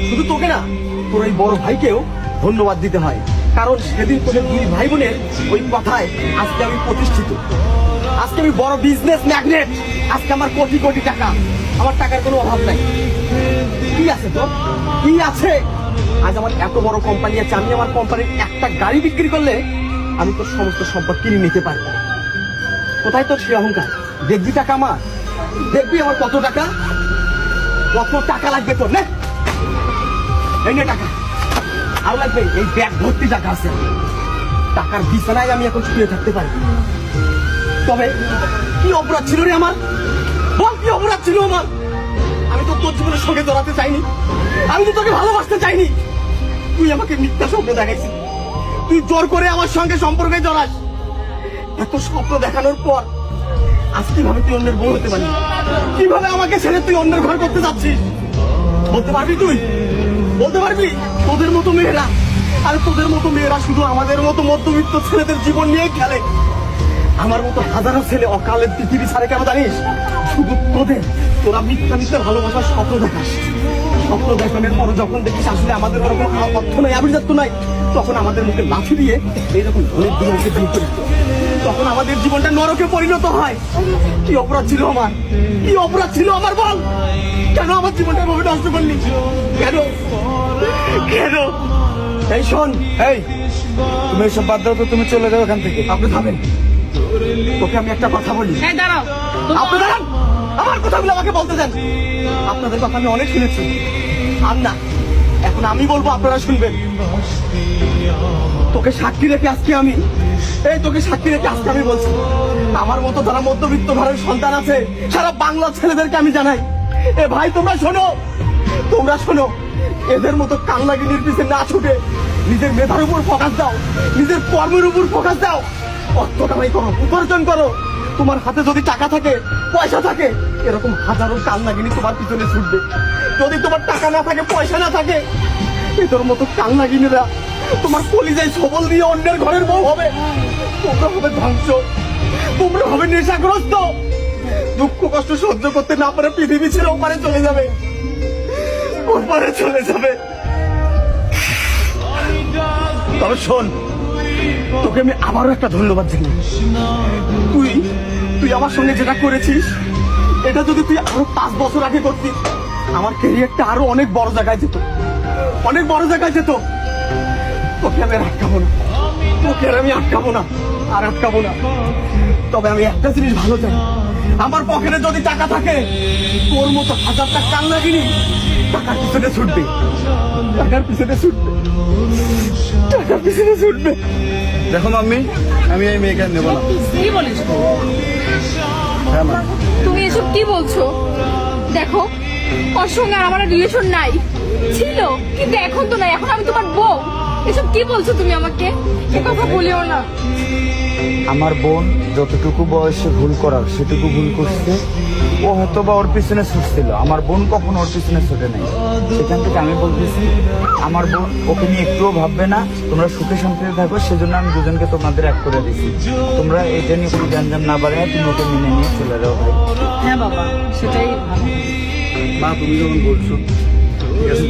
শুধু তোকে না, তোর এই বড় ভাইকেও ধন্যবাদ দিতে হয়, কারণ সেদিন তোদের দুই ভাই বোনের ওই কথায় আজকে আমি প্রতিষ্ঠিত। আজকে আমি বড় বিজনেস ম্যাগনেট। আজকে আমার কোটি কোটি টাকা, আমার টাকার কোনো অভাব নাই। কি আছে তোর? কি আছে? আজ আমার এত বড় কোম্পানি আছে, আমি আমার কোম্পানির একটা গাড়ি বিক্রি করলে আমি তোর সমস্ত সম্পদ কিনে নিতে পারবো। কোথায় তোর সে অহংকার? দেখবি টাকা আমার, দেখবি আমার কত টাকা, কত টাকা লাগবে তোর। নে এই নে টাকা, আরো লাগবে। এই ব্যাগ ভর্তি টাকা আছে, টাকার বিছানায় আমি এখন শুয়ে থাকতে পারি। তবে কি অপরাধ ছিল রে আমার? বল, কি অপরাধ ছিল আমার? আমি তো তোর জীবনের সঙ্গে জড়াতে চাইনি, আমি তো তোকে ভালোবাসতে চাইনি। তুই আমাকে মিথ্যা স্বপ্ন দেখাইছিস, তুই জোর করে আমার সঙ্গে সম্পর্কে জড়াস। এত স্বপ্ন দেখানোর পর আজ কিভাবে তুই অন্যের বউ হতে পারবি? কিভাবে আমাকে ছেড়ে তুই অন্যের ঘর করতে যাচ্ছিস? বলতে পারবি? তুই বলতে পারবি? তোদের মতো মেয়েরা, আরে তোদের মতো মেয়েরা শুধু আমাদের মতো মধ্যবিত্ত ছেলেদের জীবন নিয়ে খেলে। আমার মতো হাজারো ছেলে অকালে পৃথিবী ছাড়ে কেন জানিস? শুধু তোরা মিথ্যা মিথ্যা ভালোবাসার স্বপ্ন দেখাস। স্বপ্ন দেখানোর পর যখন দেখিস আসলে আমাদের কোনো অর্থ নাই, আভিজাত্য নাই, তখন আমাদের মুখে লাঠি দিয়ে এইরকম ধনের দিনকে দিয়ে করি, তখন আমাদের জীবনটা নরকে পরিণত হয়। কি অপরাধ ছিল আমার? কি অপরাধ ছিল আমার? বল, কেন আমার জীবনটা ভাবে নষ্ট করলি? কেন কেন? এই শোন, এই তুমি এসব বাদ দাও তো, তুমি চলে যাও এখান থেকে। আপনি থামেন, তোকে আমি একটা কথা বলি। দাঁড়াও। আপনি দাঁড়ান, আমার কথাগুলো আমাকে বলতে দেন। আপনাদের কথা আমি অনেক শুনেছি, আর না, এখন আমি বলবো, আপনারা শুনবেন। তোকে সাক্ষী রেখে আজকে আমি বলছি, আমার মতো যারা মধ্যবিত্ত ঘরের সন্তান আছে সারা বাংলার ছেলেদেরকে আমি জানাই, এ ভাই তোমরা শোনো, এদের মতো কান্নাগিনীর পিছনে না ছুটে নিজের মেধার উপর ফোকাস দাও, নিজের কর্মের উপর ফোকাস দাও, অর্থ কামাই করো, উপার্জন করো। তোমার হাতে যদি টাকা থাকে, পয়সা থাকে, এরকম হাজারো কান্নাগিনী তোমার পিছনে ছুটবে। যদি তোমার টাকা না থাকে, পয়সা না থাকে, এদের মতো কান্নাগিনীরা তোমার কলিজায় সবল দিয়ে অন্যের ঘরের বউ হবে। তোমরা হবে ধ্বংস, তোমরা হবে নেশাগ্রস্ত। দুঃখ কষ্ট সহ্য করতে না পারে পৃথিবী ছেড়ে ওপারে চলে যাবে, ওপারে চলে যাবে। তবে শোন, তোকে আমি আবারও একটা ধন্যবাদ জানাই। তুই আমার সঙ্গে যেটা করেছিস, এটা যদি তুই আরো 5 বছর আগে করতিস, আমার ক্যারিয়ারটা আরো অনেক বড় জায়গায় যেত, অনেক বড় জায়গায় যেত। তোকে আমি আটকাবো না, তোকে আর আমি আটকাবো না। তবে আমি একটা জিনিস ভালো চাই, আমার পকেটে যদি টাকা থাকে, তোর মতো হাজারটা কান্নাগিনী টাকার পিছনে ছুটবে। দেখো মাম্মি, আমি এই মেয়েকে আর নেবো না। কি বলিস? হ্যাঁ মা। তুমি এসব কি বলছো? দেখো, ওর সঙ্গে আর আমার রিলেশন নাই, ছিল কিন্তু এখন তো নাই, এখন আমি তোমার বউ। এসব কি বলছো তুমি আমাকে? এ কথা বলিও না। আমার বোন যতটুকু বয়সে ভুল করার সেটুকু ভুল করছে। ও হয়তো বা ওর পিছনে ছুটছিল, আমার বোন কখনো ওর পিছনে ছুটে নাই। সেখান থেকে আমি বলতেছি, আমার বোন ওকে নিয়ে একটুও ভাববে না। তোমরা সুখে শান্তিতে থাকো, সেজন্য আমি দুজনকে তোমাদের এক করে দিছি। তোমরা এটা নিয়ে কোনো গ্যাঞ্জাম না বাড়ায় তুমি ওকে মেনে নিয়ে চলে যাও ভাই। হ্যাঁ বাবা, সেটাই ভালো। মা তুমি যখন বলছো, ঠিক আছে।